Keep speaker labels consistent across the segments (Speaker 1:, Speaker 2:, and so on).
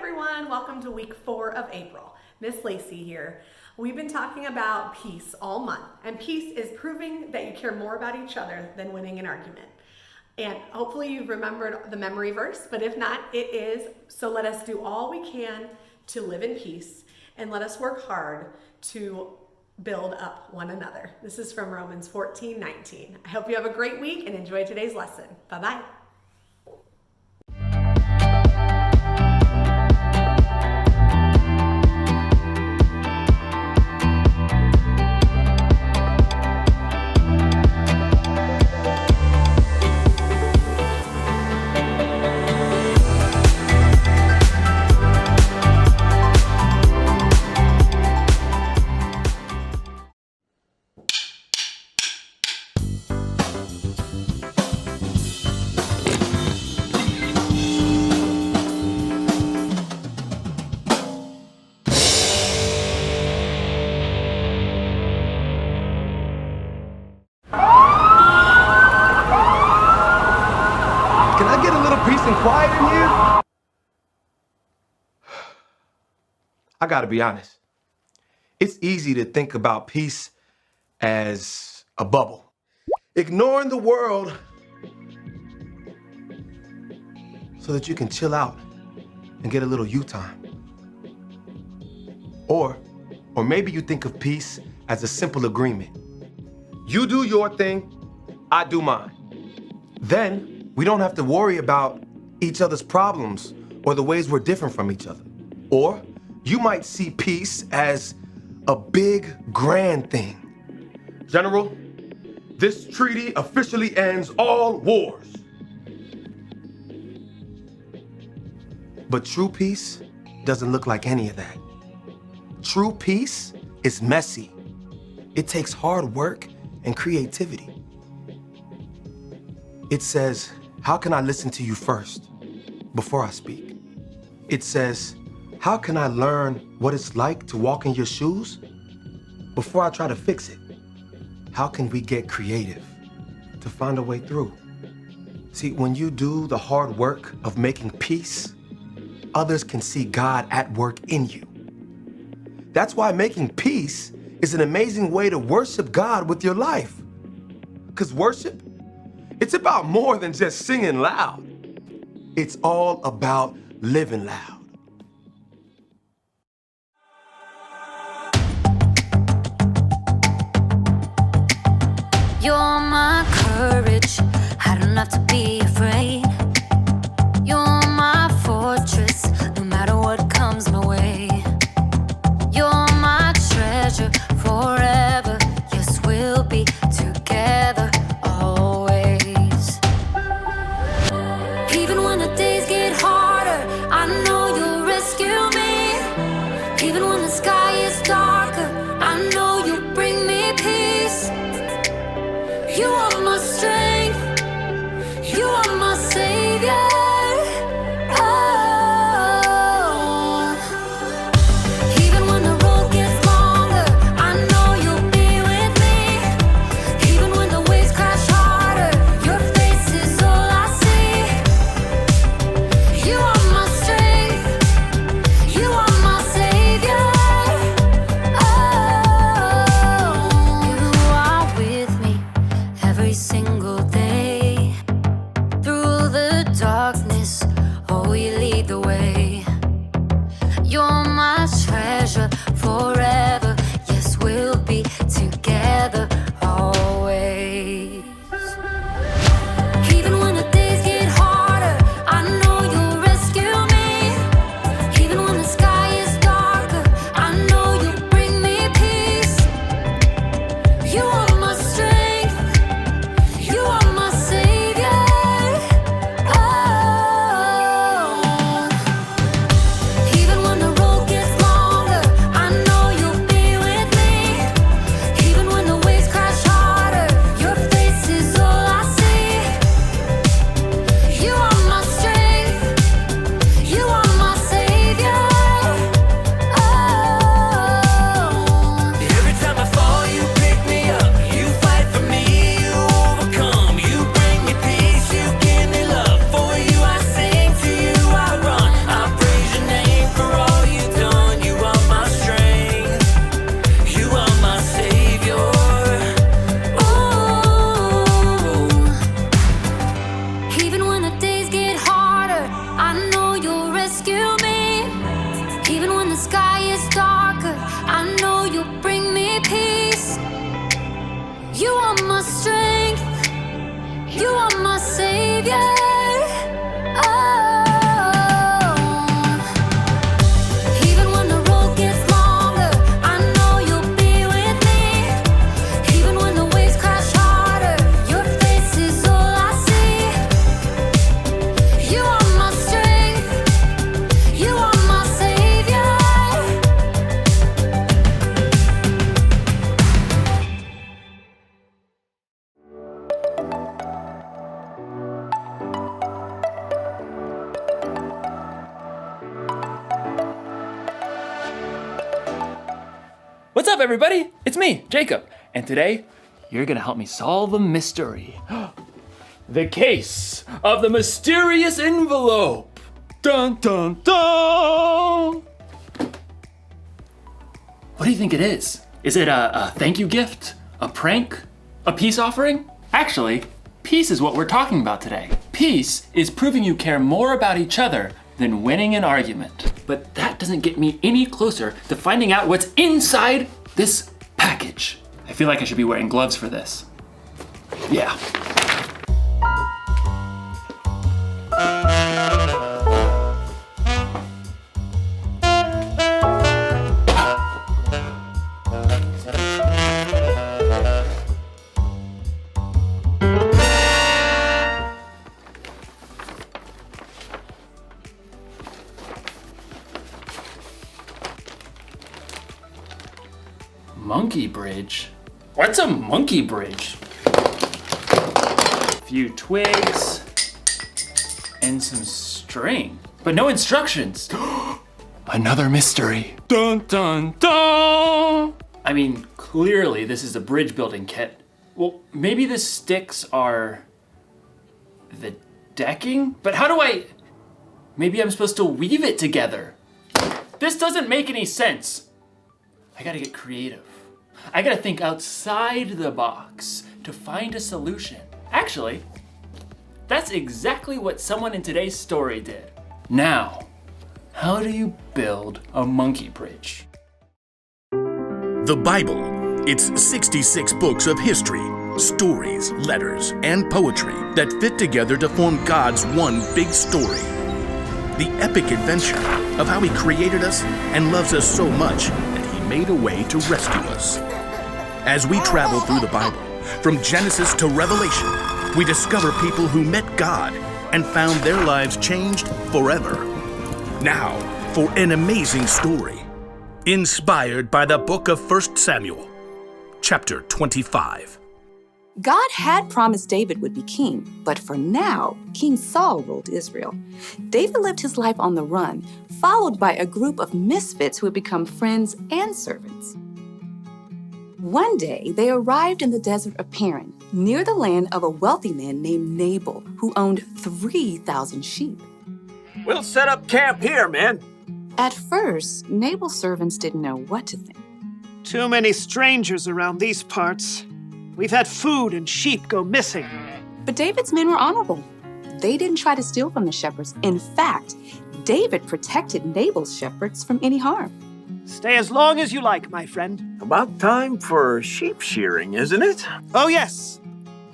Speaker 1: everyone. Welcome to week 4 of April. Miss Lacey here. We've been talking about peace all month, and peace is proving that you care more about each other than winning an argument. And hopefully you've remembered the memory verse, but if not, it is, so let us do all we can to live in peace, and let us work hard to build up one another. This is from Romans 14:19. I hope you have a great week and enjoy today's lesson. Bye-bye.
Speaker 2: Can I get a little peace and quiet in here? I gotta be honest. It's easy to think about peace as a bubble. Ignoring the world so that you can chill out and get a little you time. Or maybe you think of peace as a simple agreement. You do your thing, I do mine. Then we don't have to worry about each other's problems or the ways we're different from each other. Or you might see peace as a big, grand thing. General, this treaty officially ends all wars. But true peace doesn't look like any of that. True peace is messy. It takes hard work and creativity. It says, how can I listen to you first before I speak? It says, how can I learn what it's like to walk in your shoes before I try to fix it? How can we get creative to find a way through? See, when you do the hard work of making peace, others can see God at work in you. That's why making peace is an amazing way to worship God with your life. Because worship, it's about more than just singing loud. It's all about living loud.
Speaker 3: You're my courage, I don't have to be afraid. You're my fortress, no matter what comes my way. You're my treasure forever, yes, we'll be together always. Even when the days get harder, I know you'll rescue me. Even when the sky is darker, I know you'll bring me peace. You are my strength, you are my savior. Oh. Even when the road gets longer, I know you'll be with me. Even when the waves crash harder, your face is all I see. You are my strength, you are my savior. Oh, you are with me every single day. Through savior. Oh, even when the road gets longer, I know you'll be with me. Even when the waves crash harder, your face is all I see. You are my strength, you are my savior.
Speaker 4: What's up, everybody? It's me, Jacob, and today you're gonna help me solve a mystery. The case of the mysterious envelope. Dun dun dun! What do you think it is? Is it a thank you gift? A prank? A peace offering? Actually, peace is what we're talking about today. Peace is proving you care more about each other than winning an argument. But that doesn't get me any closer to finding out what's inside this package. I feel like I should be wearing gloves for this. Yeah. Monkey bridge? What's a monkey bridge? A few twigs and some string, but no instructions. Another mystery. Dun dun dun! I mean, clearly this is a bridge building kit. Well, maybe the sticks are the decking? But how do maybe I'm supposed to weave it together. This doesn't make any sense. I gotta get creative. I gotta think outside the box to find a solution. Actually, that's exactly what someone in today's story did. Now, how do you build a monkey bridge?
Speaker 5: The Bible. It's 66 books of history, stories, letters, and poetry that fit together to form God's one big story. The epic adventure of how He created us and loves us so much that He made a way to rescue us. As we travel through the Bible, from Genesis to Revelation, we discover people who met God and found their lives changed forever. Now, for an amazing story, inspired by the book of 1 Samuel, chapter 25.
Speaker 6: God had promised David would be king, but for now, King Saul ruled Israel. David lived his life on the run, followed by a group of misfits who had become friends and servants. One day, they arrived in the desert of Paran, near the land of a wealthy man named Nabal, who owned 3,000 sheep.
Speaker 7: We'll set up camp here, man.
Speaker 6: At first, Nabal's servants didn't know what to think.
Speaker 7: Too many strangers around these parts. We've had food and sheep go missing.
Speaker 6: But David's men were honorable. They didn't try to steal from the shepherds. In fact, David protected Nabal's shepherds from any harm.
Speaker 7: Stay as long as you like, my friend.
Speaker 8: About time for sheep shearing, isn't it?
Speaker 7: Oh, yes.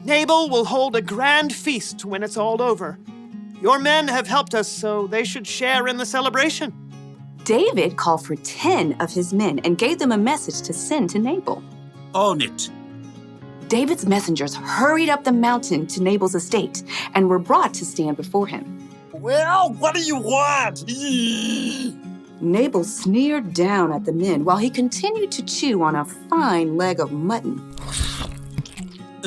Speaker 7: Nabal will hold a grand feast when it's all over. Your men have helped us, so they should share in the celebration.
Speaker 6: David called for 10 of his men and gave them a message to send to Nabal.
Speaker 9: On it.
Speaker 6: David's messengers hurried up the mountain to Nabal's estate and were brought to stand before him.
Speaker 9: Well, what do you want?
Speaker 6: Nabal sneered down at the men while he continued to chew on a fine leg of mutton.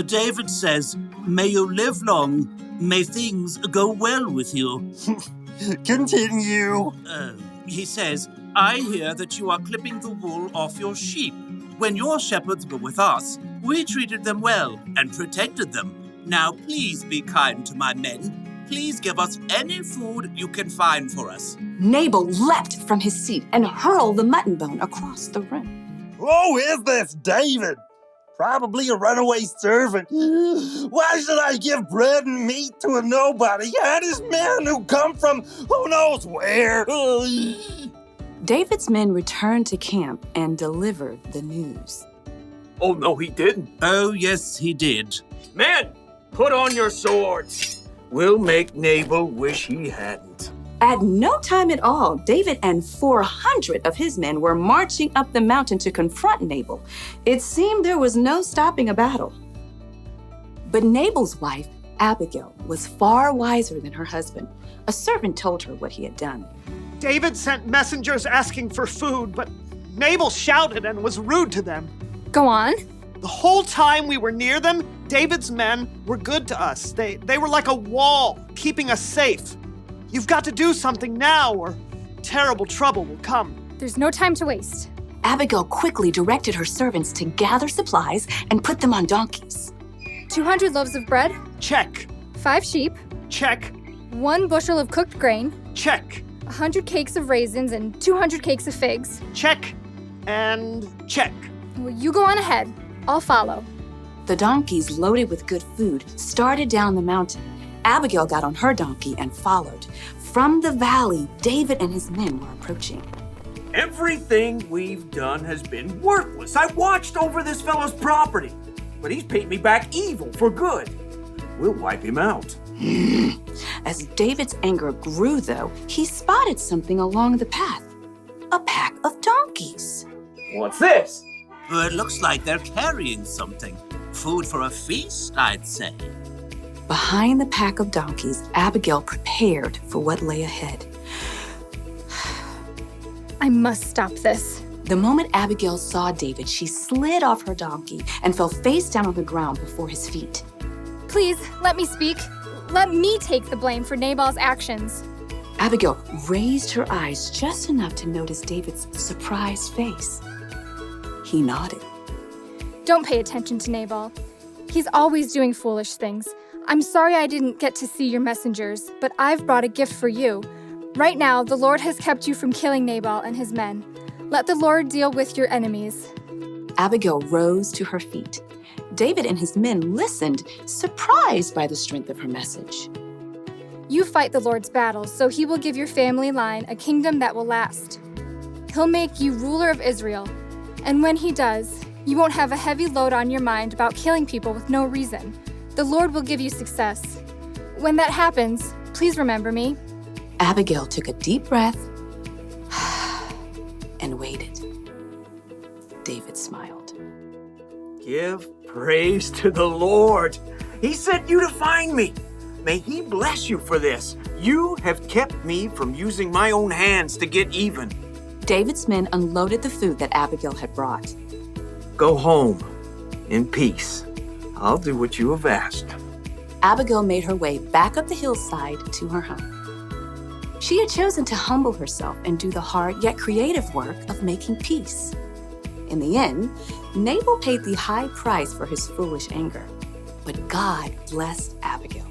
Speaker 9: David says, may you live long, may things go well with you.
Speaker 8: Continue.
Speaker 9: He says, I hear that you are clipping the wool off your sheep. When your shepherds were with us, we treated them well and protected them. Now please be kind to my men. Please give us any food you can find for us.
Speaker 6: Nabal leapt from his seat and hurled the mutton bone across the room.
Speaker 8: Who is this David? Probably a runaway servant. Why should I give bread and meat to a nobody and his men who come from who knows where?
Speaker 6: David's men returned to camp and delivered the news.
Speaker 7: Oh, no, he didn't.
Speaker 9: Oh, yes, he did.
Speaker 7: Men, put on your swords.
Speaker 9: We'll make Nabal wish he hadn't.
Speaker 6: At no time at all, David and 400 of his men were marching up the mountain to confront Nabal. It seemed there was no stopping a battle. But Nabal's wife, Abigail, was far wiser than her husband. A servant told her what he had done.
Speaker 7: David sent messengers asking for food, but Nabal shouted and was rude to them.
Speaker 10: Go on.
Speaker 7: The whole time we were near them, David's men were good to us. They were like a wall, keeping us safe. You've got to do something now, or terrible trouble will come.
Speaker 10: There's no time to waste.
Speaker 6: Abigail quickly directed her servants to gather supplies and put them on donkeys.
Speaker 10: 200 loaves of bread,
Speaker 7: Check.
Speaker 10: 5 sheep,
Speaker 7: Check.
Speaker 10: 1 bushel of cooked grain,
Speaker 7: Check.
Speaker 10: 100 cakes of raisins, and 200 cakes of figs.
Speaker 7: Check. And check.
Speaker 10: Well, you go on ahead. I'll follow.
Speaker 6: The donkeys, loaded with good food, started down the mountain. Abigail got on her donkey and followed. From the valley, David and his men were approaching.
Speaker 9: Everything we've done has been worthless. I watched over this fellow's property, but he's paid me back evil for good. We'll wipe him out.
Speaker 6: As David's anger grew, though, he spotted something along the path. A pack of donkeys.
Speaker 9: What's this? It looks like they're carrying something. Food for a feast, I'd say.
Speaker 6: Behind the pack of donkeys, Abigail prepared for what lay ahead.
Speaker 10: I must stop this.
Speaker 6: The moment Abigail saw David, she slid off her donkey and fell face down on the ground before his feet.
Speaker 10: Please, let me speak. Let me take the blame for Nabal's actions.
Speaker 6: Abigail raised her eyes just enough to notice David's surprised face. He nodded.
Speaker 10: Don't pay attention to Nabal. He's always doing foolish things. I'm sorry I didn't get to see your messengers, but I've brought a gift for you. Right now, the Lord has kept you from killing Nabal and his men. Let the Lord deal with your enemies.
Speaker 6: Abigail rose to her feet. David and his men listened, surprised by the strength of her message.
Speaker 10: You fight the Lord's battles, so he will give your family line a kingdom that will last. He'll make you ruler of Israel. And when he does, you won't have a heavy load on your mind about killing people with no reason. The Lord will give you success. When that happens, please remember me.
Speaker 6: Abigail took a deep breath and waited. David smiled.
Speaker 9: Give praise to the Lord. He sent you to find me. May he bless you for this. You have kept me from using my own hands to get even.
Speaker 6: David's men unloaded the food that Abigail had brought.
Speaker 9: Go home in peace. I'll do what you have asked.
Speaker 6: Abigail made her way back up the hillside to her home. She had chosen to humble herself and do the hard yet creative work of making peace. In the end, Nabal paid the high price for his foolish anger, but God blessed Abigail.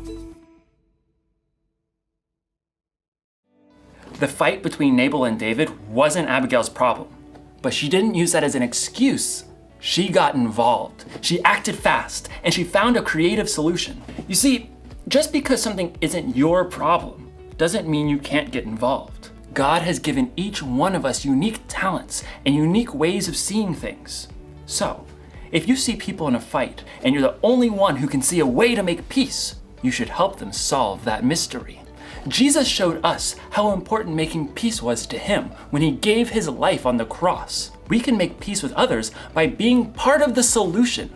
Speaker 4: The fight between Nabal and David wasn't Abigail's problem, but she didn't use that as an excuse. She got involved. She acted fast, and she found a creative solution. You see, just because something isn't your problem doesn't mean you can't get involved. God has given each one of us unique talents and unique ways of seeing things. So, if you see people in a fight and you're the only one who can see a way to make peace, you should help them solve that mystery. Jesus showed us how important making peace was to him when he gave his life on the cross. We can make peace with others by being part of the solution.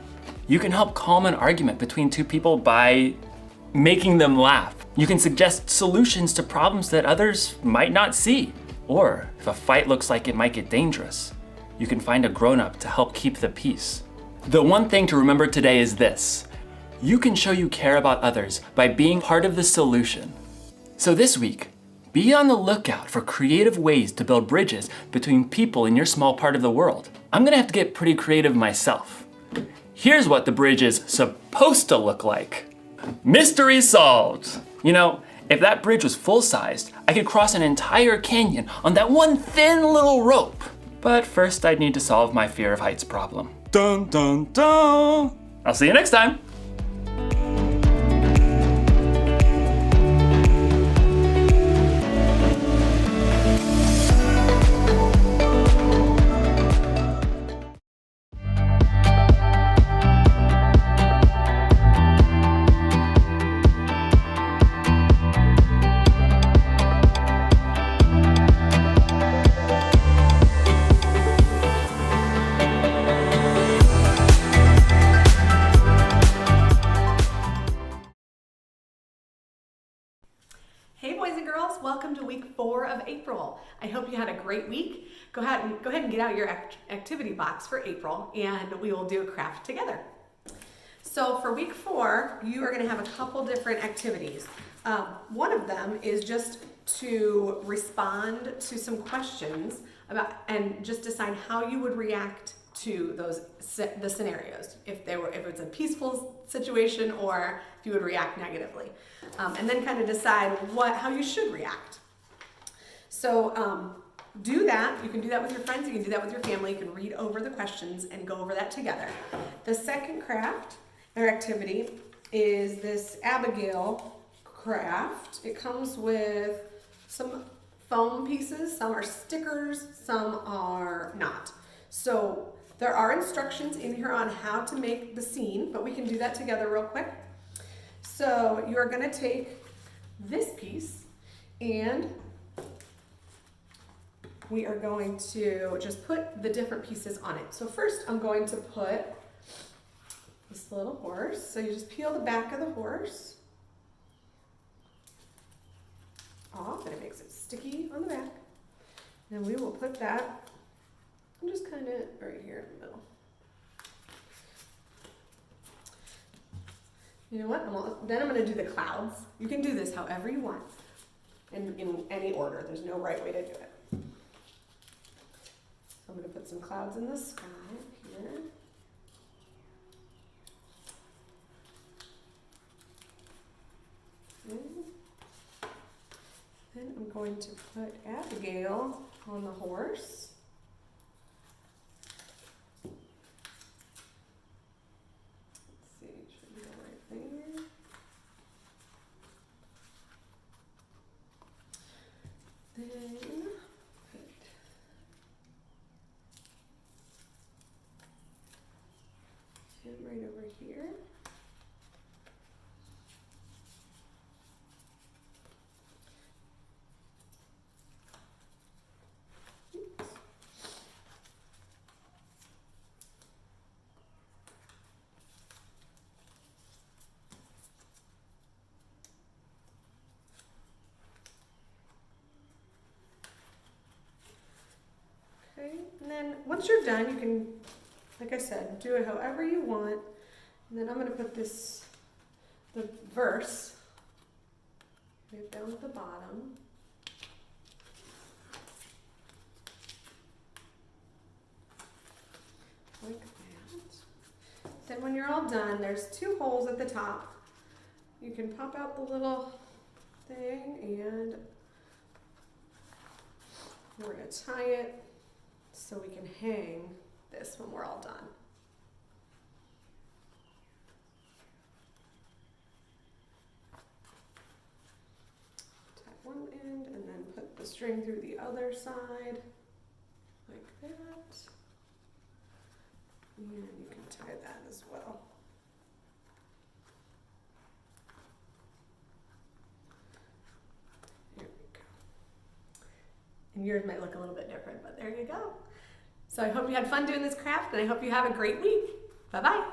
Speaker 4: You can help calm an argument between two people by making them laugh. You can suggest solutions to problems that others might not see. Or if a fight looks like it might get dangerous, you can find a grown-up to help keep the peace. The one thing to remember today is this: you can show you care about others by being part of the solution. So this week, be on the lookout for creative ways to build bridges between people in your small part of the world. I'm gonna have to get pretty creative myself. Here's what the bridge is supposed to look like. Mystery solved! You know, if that bridge was full-sized, I could cross an entire canyon on that one thin little rope. But first I'd need to solve my fear of heights problem. Dun dun dun! I'll see you next time!
Speaker 1: boys and girls, welcome to week 4 of April. I hope you had a great week. Go ahead and get out your activity box for April, and we will do a craft together. So for week 4, you are gonna have a couple different activities. One of them is just to respond to some questions about, and just decide how you would react to the scenarios, if it's a peaceful situation or if you would react negatively, and then kind of decide how you should react. So do that. You can do that with your friends. You can do that with your family. You can read over the questions and go over that together. The second craft or activity is this Abigail craft. It comes with some foam pieces. Some are stickers. Some are not. So there are instructions in here on how to make the scene, but we can do that together real quick. So you're gonna take this piece and we are going to just put the different pieces on it. So first I'm going to put this little horse. So you just peel the back of the horse off and it makes it sticky on the back. And we will put that just kind of right here in the middle. You know what? Then I'm going to do the clouds. You can do this however you want, in any order. There's no right way to do it. So I'm going to put some clouds in the sky here. Then I'm going to put Abigail on the horse. Then put him right over here. Oops. Okay, and then once you're done, you can, like I said, do it however you want. And then I'm going to put the verse right down at the bottom. Like that. Then when you're all done, there's 2 holes at the top. You can pop out the little thing and we're going to tie it so we can hang this when we're all done. Tie one end and then put the string through the other side, like that. And you can tie that as well. There we go. And yours might look a little bit different, but there you go. So I hope you had fun doing this craft, and I hope you have a great week. Bye-bye.